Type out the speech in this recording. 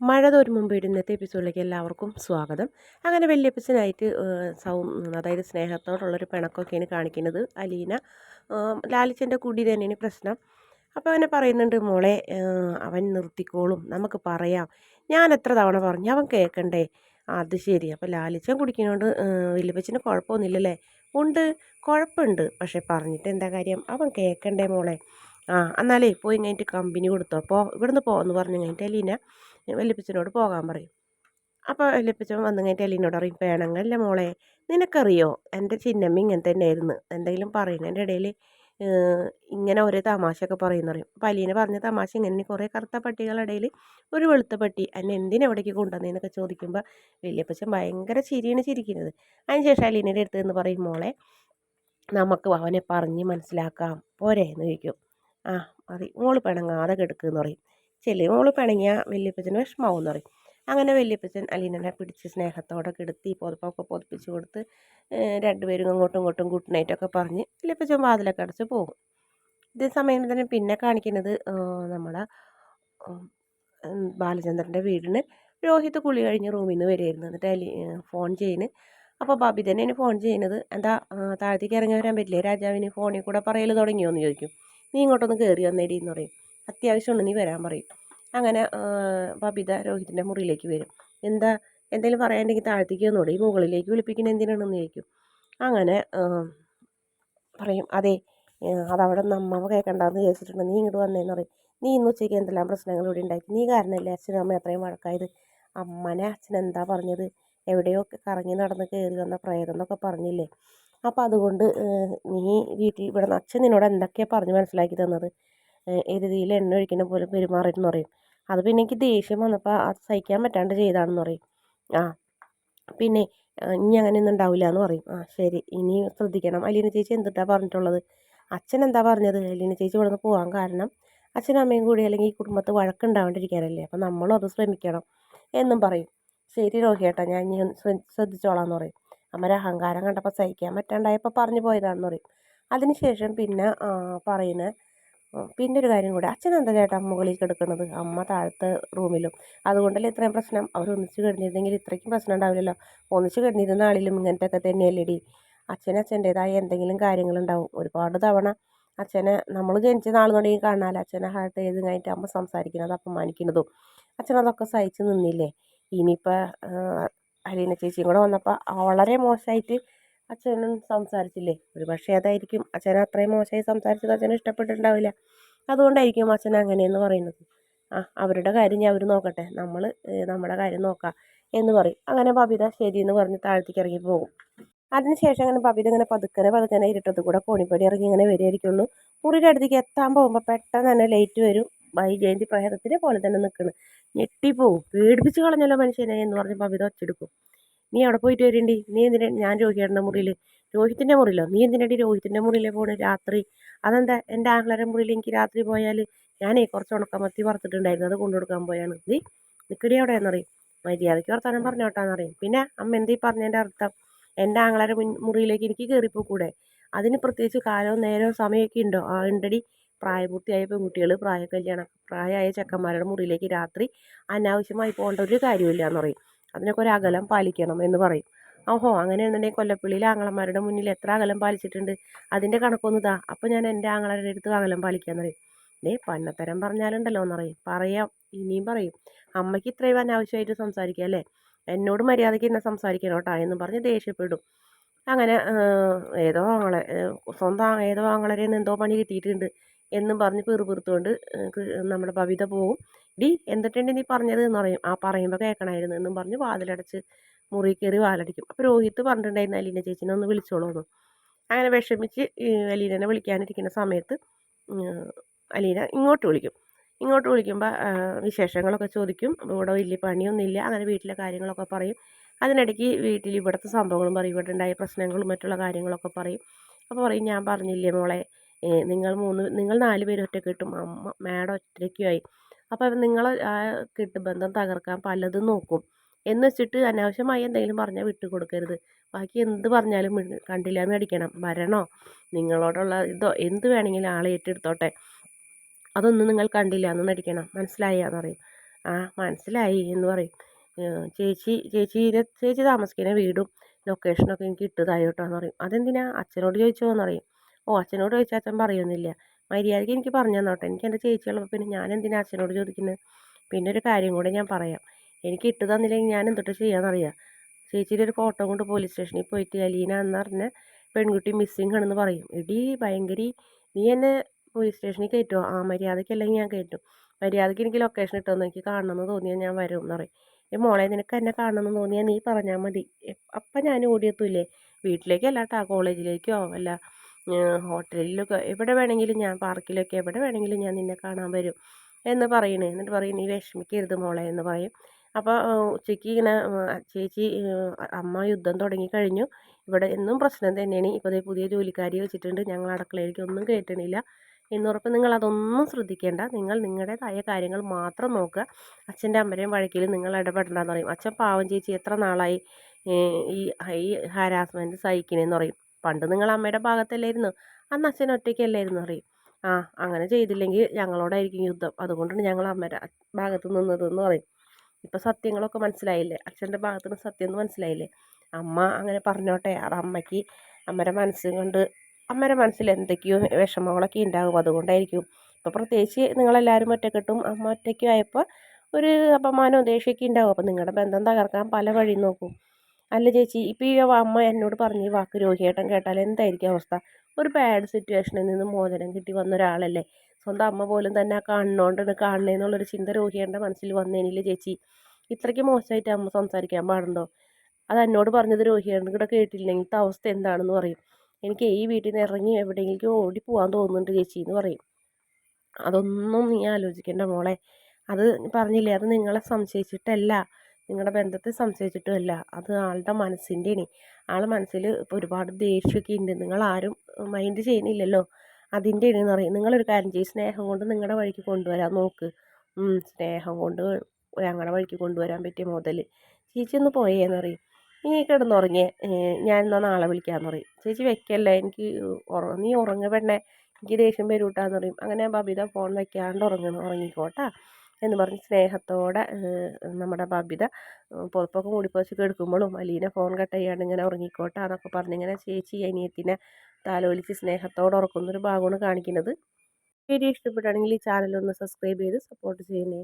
മഴ തോരും മുമ്പ് ഇന്നത്തെ എപ്പിസോഡിലേക്ക് എല്ലാവർക്കും സ്വാഗതം. അങ്ങനെ വല്യപ്പച്ചനായിട്ട് അതായത് സ്നേഹത്തോടുള്ളൊരു പിണക്കമൊക്കെയാണ് കാണിക്കുന്നത് അലീന. ലാലിച്ചൻ്റെ കുടി തന്നെയാണ് പ്രശ്നം. അപ്പോൾ അവനെ പറയുന്നുണ്ട്, മോളെ അവൻ നിർത്തിക്കോളും, നമുക്ക് പറയാം. ഞാൻ എത്ര തവണ പറഞ്ഞു, അവൻ കേൾക്കണ്ടേ? അത് ശരി. അപ്പോൾ ലാലിച്ചൻ കുടിക്കുന്നതുകൊണ്ട് വല്യപ്പച്ചന് കുഴപ്പമൊന്നുമില്ലല്ലേ? ഉണ്ട്, കുഴപ്പമുണ്ട്. പക്ഷെ പറഞ്ഞിട്ട് എന്താ കാര്യം? അവൻ കേൾക്കണ്ടേ മോളെ? എന്നാലേ പോയി കഴിഞ്ഞിട്ട് കമ്പനി കൊടുത്തോ, അപ്പോൾ ഇവിടുന്ന് പോകുമെന്ന് പറഞ്ഞു കഴിഞ്ഞിട്ട് അലീന വല്യപ്പച്ചനോട് പോകാൻ പറയും. അപ്പോൾ വല്യപ്പച്ചൻ വന്നു കഴിഞ്ഞിട്ട് എലീനോട് പറയും, "പേണങ്ങല്ല മോളെ, നിനക്കറിയോ എൻ്റെ ചിന്നമ്മ ഇങ്ങനെ തന്നെയായിരുന്നു, എന്തെങ്കിലും പറയുന്നതിൻ്റെ ഇടയിൽ ഇങ്ങനെ ഒരേ തമാശയൊക്കെ പറയുമെന്ന് പറയും." അപ്പോൾ അലീന പറഞ്ഞ തമാശ ഇങ്ങനെ, കുറേ കറുത്ത പട്ടികളുടെ ഇടയിൽ ഒരു വെളുത്ത പട്ടി എന്നെ എന്തിനെവിടേക്ക് കൊണ്ടുവന്നതെന്നൊക്കെ ചോദിക്കുമ്പോൾ വല്യപ്പച്ചൻ ഭയങ്കര ചിരിയാണ് ചിരിക്കുന്നത്. അതിനുശേഷം അലീനയുടെ അടുത്ത് നിന്ന് പറയും, "മോളെ, നമുക്ക് അവനെ പറഞ്ഞ് മനസ്സിലാക്കാം പോരെ?" എന്ന് ചോദിക്കും. "ആ മതി, മോള് പിണങ്ങാതെ കിടക്കുമെന്ന് പറയും. ചെല്ലി മോള് പിണങ്ങിയ വല്യപ്പച്ചന് വിഷമാവും പറയും. അങ്ങനെ വല്യപ്പച്ചൻ അലീനനെ പിടിച്ച് സ്നേഹത്തോടെ കിടത്തി പുതപ്പൊക്കെ പൊതിപ്പിച്ച് കൊടുത്ത് രണ്ടുപേരും അങ്ങോട്ടും ഇങ്ങോട്ടും ഗുഡ് നൈറ്റൊക്കെ പറഞ്ഞ് വല്യപ്പച്ചൻ വാതിലൊക്കെ അടച്ച് പോകും. ഇതേ സമയം തന്നെ പിന്നെ കാണിക്കുന്നത് നമ്മുടെ ബാലചന്ദ്രൻ്റെ വീടിന് രോഹിത് കുളി കഴിഞ്ഞ് റൂമിൽ നിന്ന് വരികയായിരുന്നു. എന്നിട്ട് ഫോൺ ചെയ്യുന്നു. അപ്പോൾ ബബി തന്നെയാണ് ഫോൺ ചെയ്യുന്നത്. എന്താ താഴത്തേക്ക് ഇറങ്ങി വരാൻ പറ്റില്ലേ രാജാവിന്? ഫോണിൽ കൂടെ പറയൽ തുടങ്ങിയോ എന്ന് ചോദിക്കും. "നീ ഇങ്ങോട്ടൊന്ന് കയറി വന്നേടി" എന്ന് പറയും. "അത്യാവശ്യമുണ്ട്, നീ വരാൻ" പറയും. അങ്ങനെ ബബിത രോഹിത്തിൻ്റെ മുറിയിലേക്ക് വരും. "എന്താ, എന്തെങ്കിലും പറയാനുണ്ടെങ്കിൽ താഴത്തേക്ക് വന്നൂടെ, ഈ മുകളിലേക്ക് വിളിപ്പിക്കുന്നത് എന്തിനാണെന്ന്" ചോദിക്കും. അങ്ങനെ പറയും, "അതെ, അതവിടെ നമ്മ കേൾക്കണ്ടെന്ന് വിചാരിച്ചിട്ടുണ്ട്, നീ ഇങ്ങോട്ട് വന്നേന്ന്" പറയും. "നീ ഇന്ന് ഉച്ചയ്ക്ക് എന്തെല്ലാം പ്രശ്നങ്ങൾ ഇവിടെ ഉണ്ടാക്കി, നീ കാരണമല്ലേ അച്ഛനും അമ്മ അത്രയും വഴക്കായത്. അമ്മനെ അച്ഛൻ എന്താ പറഞ്ഞത്? എവിടെയോ കറങ്ങി നടന്ന് കയറി വന്ന പ്രേതം എന്നൊക്കെ പറഞ്ഞില്ലേ? അപ്പോൾ അതുകൊണ്ട് നീ വീട്ടിൽ ഇവിടെ അച്ഛൻ നിന്നോട് എന്തൊക്കെയാണ് പറഞ്ഞ് മനസ്സിലാക്കി തന്നത്? എരുതിയിൽ എണ്ണ ഒഴിക്കുന്ന പോലെ പെരുമാറരുതെന്ന്" പറയും. "അത് പിന്നെ എനിക്ക് ദേഷ്യം വന്നപ്പോൾ അത് സഹിക്കാൻ പറ്റാണ്ട് ചെയ്താണെന്ന്" പറയും. "ആ, പിന്നെ ഇനി അങ്ങനെയൊന്നും ഉണ്ടാവില്ല" എന്ന് പറയും. "ആ ശരി, ഇനി ശ്രദ്ധിക്കണം. അലീന ചേച്ചി എന്തിട്ടാ പറഞ്ഞിട്ടുള്ളത്? അച്ഛൻ എന്താ പറഞ്ഞത്? അലീന ചേച്ചി ഇവിടെ നിന്ന് പോകാൻ കാരണം അച്ഛനും അമ്മയും കൂടി അല്ലെങ്കിൽ ഈ കുടുംബത്ത് വഴക്കുണ്ടാവാണ്ടിരിക്കാനല്ലേ? അപ്പം നമ്മളും അത് ശ്രമിക്കണം" എന്നും പറയും. "ശരി രോഹിയേട്ടാ, ഞാൻ ഇനി ശ്രദ്ധിച്ചോളാം" എന്ന് പറയും. "അമ്മയുടെ അഹങ്കാരം കണ്ടപ്പോൾ സഹിക്കാൻ പറ്റാണ്ടായപ്പോൾ പറഞ്ഞു പോയതാണെന്ന്" പറയും. അതിനുശേഷം പിന്നെ പറയുന്നത്, പിന്നെ ഒരു കാര്യം കൂടി, "അച്ഛൻ എന്താ ചേട്ടാ മുകളിൽ കിടക്കുന്നത്, അമ്മ താഴത്തെ റൂമിലും? അതുകൊണ്ടല്ലേ ഇത്രയും പ്രശ്നം? അവർ ഒന്നിച്ച് കിടന്നിരുന്നെങ്കിൽ ഇത്രയ്ക്കും പ്രശ്നം ഉണ്ടാവില്ലല്ലോ. ഒന്നിച്ച് കിടന്നിരുന്ന ആളിലും ഇങ്ങനത്തെ ഒക്കെ തന്നെയല്ലേടി. അച്ഛൻ്റേതായ എന്തെങ്കിലും കാര്യങ്ങളുണ്ടാവും. ഒരുപാട് തവണ അച്ഛനെ നമ്മൾ ജനിച്ച നാൾ തുടങ്ങി കാണാമല്ലോ അച്ഛനെ ഹാർട്ട് ചെയ്ത് കഴിഞ്ഞിട്ട് അമ്മ സംസാരിക്കുന്നത് അപമാനിക്കുന്നതും. അച്ഛനതൊക്കെ സഹിച്ച് നിന്നില്ലേ? ഇനിയിപ്പോൾ അലീന ചേച്ചിയും കൂടെ വന്നപ്പോൾ വളരെ മോശമായിട്ട് അച്ഛനും സംസാരിച്ചില്ലേ? ഒരു പക്ഷേ അതായിരിക്കും അച്ഛനെ അത്രയും മോശമായി സംസാരിച്ചത് അച്ഛന് ഇഷ്ടപ്പെട്ടിട്ടുണ്ടാവില്ല. അതുകൊണ്ടായിരിക്കും അച്ഛൻ അങ്ങനെയെന്ന് പറയുന്നത്. അവരുടെ കാര്യം ഞാൻ അവർ നോക്കട്ടെ, നമ്മൾ നമ്മുടെ കാര്യം നോക്കാം" എന്ന് പറയും. അങ്ങനെ ബബിത ശരിയെന്ന് പറഞ്ഞ് താഴത്തേക്ക് ഇറങ്ങി പോകും. അതിനുശേഷം അങ്ങനെ ബബിത ഇങ്ങനെ പതുക്കനെ ഇരുട്ടത്ത് കൂടെ കോണിപ്പടി ഇറങ്ങി ഇങ്ങനെ വരികയായിരിക്കുള്ളൂ. മുറിയുടെ അടുത്തേക്ക് എത്താൻ പോകുമ്പോൾ പെട്ടെന്ന് തന്നെ ലൈറ്റ് വരും. വൈജയന്തി പ്രേതത്തിനെ പോലെ തന്നെ നിൽക്കുന്നു. ഞെട്ടിപ്പോവും. "പേടിപ്പിച്ച് കളഞ്ഞല്ലോ മനുഷ്യനെ" എന്ന് പറഞ്ഞ് ബബിത ഒച്ചെടുക്കും. "നീ അവിടെ പോയിട്ട് വരേണ്ടി, നീ എന്തിനാ?" "ഞാൻ രോഹിയുടെ മുറിയിൽ." "രോഹിത്തിൻ്റെ മുറിയിലോ? നീ എന്തിനാടി രോഹിത്തിൻ്റെ മുറിയിലേക്ക് പോണ് രാത്രി?" "അതെന്താ, എൻ്റെ ആങ്ങളുടെ മുറിയിൽ എനിക്ക് രാത്രി പോയാൽ? ഞാനേ കുറച്ച് ഉണക്കമത്തി വറുത്തിട്ടുണ്ടായിരുന്നു, അത് കൊണ്ടുകൊടുക്കാൻ പോയാണ്." "നീ നിൽക്കടി അവിടെ" എന്നറിയും. "മര്യാദയ്ക്ക് വർത്താനം പറഞ്ഞോട്ടാന്ന്" പറയും. "പിന്നെ അമ്മ എന്തീ പറഞ്ഞതിൻ്റെ അർത്ഥം? എൻ്റെ ആങ്ങളുടെ മുറിയിലേക്ക് എനിക്ക് കയറിപ്പോക്കൂടെ? അതിന് പ്രത്യേകിച്ച് കാലവും നേരവും സമയമൊക്കെ ഉണ്ടോ?" "ആ ഉണ്ടടി, പ്രായപൂർത്തിയായ പെൺകുട്ടികൾ പ്രായമായ ചെക്കന്മാരുടെ മുറിയിലേക്ക് രാത്രി അനാവശ്യമായി പോകേണ്ട ഒരു കാര്യമില്ല" എന്ന് പറയും. "അതിനൊക്കെ ഒരു അകലം പാലിക്കണം" എന്ന് പറയും. "ഓഹോ, അങ്ങനെയാണെന്നുണ്ടെങ്കിൽ കൊല്ലപ്പള്ളിയിൽ ആങ്ങളമാരുടെ മുന്നിൽ എത്ര അകലം പാലിച്ചിട്ടുണ്ട്, അതിൻ്റെ കണക്കൊന്ന് താ, അപ്പോൾ ഞാൻ എൻ്റെ ആങ്ങളുടെ അടുത്ത് അകലം പാലിക്കാന്ന് പറയും." പന്നത്തരം പറഞ്ഞാലുണ്ടല്ലോ" എന്ന് പറയും. "പറയാം, ഇനിയും പറയും. അമ്മയ്ക്ക് ഇത്രയും അനാവശ്യമായിട്ട് സംസാരിക്കുക അല്ലേ? എന്നോട് മര്യാദയ്ക്ക് എന്നെ സംസാരിക്കണം കേട്ടോ" എന്ന് പറഞ്ഞ് ദേഷ്യപ്പെടും. അങ്ങനെ ഏതോ ആങ്ങളെ സ്വന്തം ഏതോ ആങ്ങളരെ എന്തോ പണി കിട്ടിയിട്ടുണ്ട് എന്നും പറഞ്ഞ് പിറുപിറുത്തുകൊണ്ട് നമ്മുടെ ബബിത പോവും. "ഡി, എന്തിട്ടുണ്ട് നീ പറഞ്ഞത്" എന്ന് പറയും. "ആ, പറയുമ്പോൾ കേൾക്കണമായിരുന്നു" എന്നും പറഞ്ഞ് വാതിലടച്ച് മുറി കയറി വാലടിക്കും. അപ്പോൾ രോഹിത്ത് പറഞ്ഞിട്ടുണ്ടായിരുന്നു അലീന ചേച്ചിനെ ഒന്ന് വിളിച്ചോളൂന്ന്. അങ്ങനെ വിഷമിച്ച് അലീനനെ വിളിക്കാനിരിക്കുന്ന സമയത്ത് അലീന ഇങ്ങോട്ട് വിളിക്കും. ഇങ്ങോട്ട് വിളിക്കുമ്പോൾ വിശേഷങ്ങളൊക്കെ ചോദിക്കും. ഇവിടെ വലിയ പണിയൊന്നുമില്ല, അങ്ങനെ വീട്ടിലെ കാര്യങ്ങളൊക്കെ പറയും. അതിനിടയ്ക്ക് വീട്ടിൽ ഇവിടുത്തെ സംഭവങ്ങളും പറയും, ഇവിടെ ഉണ്ടായ പ്രശ്നങ്ങളും മറ്റുള്ള കാര്യങ്ങളൊക്കെ പറയും. അപ്പോൾ പറയും, "ഞാൻ പറഞ്ഞില്ലേ മോളെ, നിങ്ങൾ 4 പേരും ഒറ്റ കെട്ടും, അമ്മ മാഡം ഒറ്റയ്ക്കുമായി. അപ്പോൾ നിങ്ങൾ ആ കെട്ടുബന്ധം തകർക്കാൻ പലതും നോക്കും. എന്ന് വെച്ചിട്ട് അനാവശ്യമായി എന്തെങ്കിലും പറഞ്ഞാൽ വിട്ടു കൊടുക്കരുത്. ബാക്കി എന്ത് പറഞ്ഞാലും കണ്ടില്ല എന്ന് നടിക്കണം. മരണോ നിങ്ങളോടുള്ള ഇതോ എന്ത് വേണമെങ്കിലും ആളെ ഏറ്റെടുത്തോട്ടെ, അതൊന്നും നിങ്ങൾ കണ്ടില്ല എന്ന് നടിക്കണം, മനസ്സിലായെന്ന്" പറയും. ആ മനസ്സിലായി എന്ന് പറയും. ചേച്ചി താമസിക്കുന്ന വീടും ലൊക്കേഷനൊക്കെ എനിക്ക് ഇട്ടതായി കേട്ടോ എന്ന് പറയും. അതെന്തിനാ അച്ഛനോട് ചോദിച്ചോന്ന് പറയും. ഓ അച്ഛനോട് ചോദിച്ചാൽ അച്ഛൻ പറയുന്നില്ല. മര്യാദയ്ക്ക് എനിക്ക് പറഞ്ഞു തന്നോട്ടെ. എനിക്ക് എൻ്റെ ചേച്ചിയുള്ളപ്പോൾ പിന്നെ ഞാൻ എന്തിനാ അച്ഛനോട് ചോദിക്കുന്നത്? പിന്നെ ഒരു കാര്യം കൂടെ ഞാൻ പറയാം. എനിക്ക് ഇട്ട് തന്നില്ലെങ്കിൽ ഞാൻ എന്തിട്ട് ചെയ്യാമെന്നറിയാം. ചേച്ചിയുടെ ഒരു ഫോട്ടോ കൊണ്ട് പോലീസ് സ്റ്റേഷനിൽ പോയിട്ട് അലീന എന്ന് പറഞ്ഞ പെൺകുട്ടി മിസ്സിംഗ് ആണെന്ന് പറയും. എടീ ഭയങ്കരി, നീ എന്നെ പോലീസ് സ്റ്റേഷനിൽ കയറ്റുമോ? ആ മര്യാദയ്ക്കല്ലെങ്കിൽ ഞാൻ കയറ്റും. മര്യാദയ്ക്ക് എനിക്ക് ലൊക്കേഷൻ ഇട്ടുതന്നു, എനിക്ക് കാണണമെന്ന് തോന്നിയാൽ ഞാൻ വരും എന്ന് പറയും. മോളെ നിനക്ക് എന്നെ കാണണമെന്ന് തോന്നിയാൽ നീ പറഞ്ഞാൽ മതി. അപ്പം ഞാൻ ഓടിയെത്തൂലേ? വീട്ടിലേക്കല്ല കേട്ടോ, കോളേജിലേക്കോ അല്ല ഹോട്ടലിലൊക്കെ എവിടെ വേണമെങ്കിലും ഞാൻ, പാർക്കിലൊക്കെ എവിടെ വേണമെങ്കിലും ഞാൻ നിന്നെ കാണാൻ വരും എന്ന് പറയണേ. എന്നിട്ട് പറയും നീ വിഷമിക്കരുത് മോളെ എന്ന് പറയും. അപ്പോൾ ഉച്ചയ്ക്ക് ഇങ്ങനെ ചേച്ചി അമ്മ യുദ്ധം തുടങ്ങി കഴിഞ്ഞു, ഇവിടെ എന്നും പ്രശ്നം തന്നെയാണ്, ഇപ്പോൾ ദേ പുതിയ ജോലിക്കാരി വെച്ചിട്ടുണ്ട്, ഞങ്ങൾ അടുക്കളയിലേക്ക് ഒന്നും കയറ്റണില്ല എന്നുറപ്പ്. നിങ്ങൾ അതൊന്നും ശ്രദ്ധിക്കേണ്ട, നിങ്ങൾ നിങ്ങളുടേതായ കാര്യങ്ങൾ മാത്രം നോക്കുക. അച്ഛൻ്റെ അമ്മരെയും വഴക്കിൽ നിങ്ങൾ ഇടപെടണ്ടെന്ന് പറയും. അച്ഛൻ പാവം ചേച്ചി എത്ര നാളായി ഈ ഈ ഹാരാസ്മെൻറ്റ് സഹിക്കണേന്ന് പറയും. പണ്ട് നിങ്ങൾ അമ്മയുടെ ഭാഗത്തല്ലായിരുന്നു, അന്ന് അച്ഛൻ ഒറ്റയ്ക്കല്ലായിരുന്നു പറയും. ആ അങ്ങനെ ചെയ്തില്ലെങ്കിൽ ഞങ്ങളോടായിരിക്കും യുദ്ധം, അതുകൊണ്ടാണ് ഞങ്ങൾ അമ്മയുടെ ഭാഗത്ത് നിന്നതെന്ന് പറയും. ഇപ്പം സത്യങ്ങളൊക്കെ മനസ്സിലായില്ലേ, അച്ഛൻ്റെ ഭാഗത്ത് നിന്ന് സത്യം എന്ന് മനസ്സിലായില്ലേ? അമ്മ അങ്ങനെ പറഞ്ഞോട്ടെ, അത് അമ്മയ്ക്ക് അമ്മയുടെ മനസ്സ് കൊണ്ട് അമ്മയുടെ മനസ്സിൽ എന്തൊക്കെയോ വിഷമങ്ങളൊക്കെ ഉണ്ടാകും, അതുകൊണ്ടായിരിക്കും. ഇപ്പോൾ പ്രത്യേകിച്ച് നിങ്ങളെല്ലാവരും ഒറ്റക്കെട്ടും അമ്മ ഒറ്റയ്ക്കും ആയപ്പോൾ ഒരു അപമാനവും ദേഷ്യമൊക്കെ ഉണ്ടാവും. അപ്പോൾ നിങ്ങളുടെ ബന്ധം തകർക്കാൻ പല വഴി നോക്കും. അല്ല ചേച്ചി, ഇപ്പോൾ ഈ അമ്മ എന്നോട് പറഞ്ഞ ഈ വാക്ക് രോഹിയേട്ടൻ കേട്ടാൽ എന്തായിരിക്കും അവസ്ഥ? ഒരു ബാഡ് സിറ്റുവേഷനിൽ നിന്ന് മോചനം കിട്ടി വന്ന ഒരാളല്ലേ, സ്വന്തം അമ്മ പോലും തന്നെ കാണുന്നോണ്ടാണ് കാണണേന്നുള്ളൊരു ചിന്ത രോഹിയേട്ടൻ്റെ മനസ്സിൽ വന്നേനില്ല ചേച്ചി. ഇത്രയ്ക്ക് മോശമായിട്ട് അമ്മ സംസാരിക്കാൻ പാടുണ്ടോ? അത് എന്നോട് പറഞ്ഞത് രോഹിയേട്ടൻ കൂടെ കേട്ടില്ലെങ്കിൽ അവസ്ഥ എന്താണെന്ന് പറയും. എനിക്ക് ഈ വീട്ടിൽ നിന്ന് ഇറങ്ങി എവിടെയെങ്കിലും ഓടി പോകാൻ തോന്നുന്നുണ്ട് ചേച്ചി എന്ന് പറയും. അതൊന്നും നീ ആലോചിക്കേണ്ട മോളെ. അത് പറഞ്ഞില്ലേ, അത് നിങ്ങളെ സംശയിച്ചിട്ടല്ല, നിങ്ങളുടെ ബന്ധത്തെ സംശയിച്ചിട്ടുമല്ല, അത് ആളുടെ മനസ്സിൻ്റെയാണ്. ആളുടെ മനസ്സിൽ ഇപ്പോൾ ഒരുപാട് ദേഷ്യമൊക്കെ ഉണ്ട്, നിങ്ങളാരും മൈൻഡ് ചെയ്യുന്നില്ലല്ലോ, അതിൻ്റെയാണെന്ന് പറയും. നിങ്ങളൊരു കാര്യം ചെയ്യും, സ്നേഹം കൊണ്ട് നിങ്ങളുടെ വഴിക്ക് കൊണ്ടുവരാൻ നോക്ക്. സ്നേഹം കൊണ്ട് ഞങ്ങളുടെ വഴിക്ക് കൊണ്ടുവരാൻ പറ്റിയ മുതൽ ചേച്ചി ഒന്ന് പോയേന്ന് പറയും. നീ കിടന്നുറങ്ങിയേ, ഞാൻ എന്നാൽ നാളെ വിളിക്കാമെന്ന് പറയും. ചേച്ചി വെക്കല്ലേ, എനിക്ക് നീ ഉറങ്ങ പെണ്ണേ, എനിക്ക് ദേഷ്യം വരൂട്ടാന്ന് പറയും. അങ്ങനെ ബബിത ഫോൺ വെക്കാണ്ട് ഉറങ്ങിക്കോട്ടാ എന്ന് പറഞ്ഞ് സ്നേഹത്തോടെ നമ്മുടെ ബബിത പുറത്തൊക്കെ മൂടിപ്പോച്ച് കെടുക്കുമ്പോഴും അലീന ഫോൺ കട്ട് ചെയ്യാണ്ട് ഇങ്ങനെ ഉറങ്ങിക്കോട്ടാ എന്നൊക്കെ പറഞ്ഞിങ്ങനെ ചേച്ചി അനിയത്തിനെ താലോലിച്ച് സ്നേഹത്തോടെ ഉറക്കുന്നൊരു ഭാഗമാണ് കാണിക്കുന്നത്. വീഡിയോ ഇഷ്ടപ്പെടുകയാണെങ്കിൽ ഈ ചാനൽ ഒന്ന് സബ്സ്ക്രൈബ് ചെയ്ത് സപ്പോർട്ട് ചെയ്യണേ.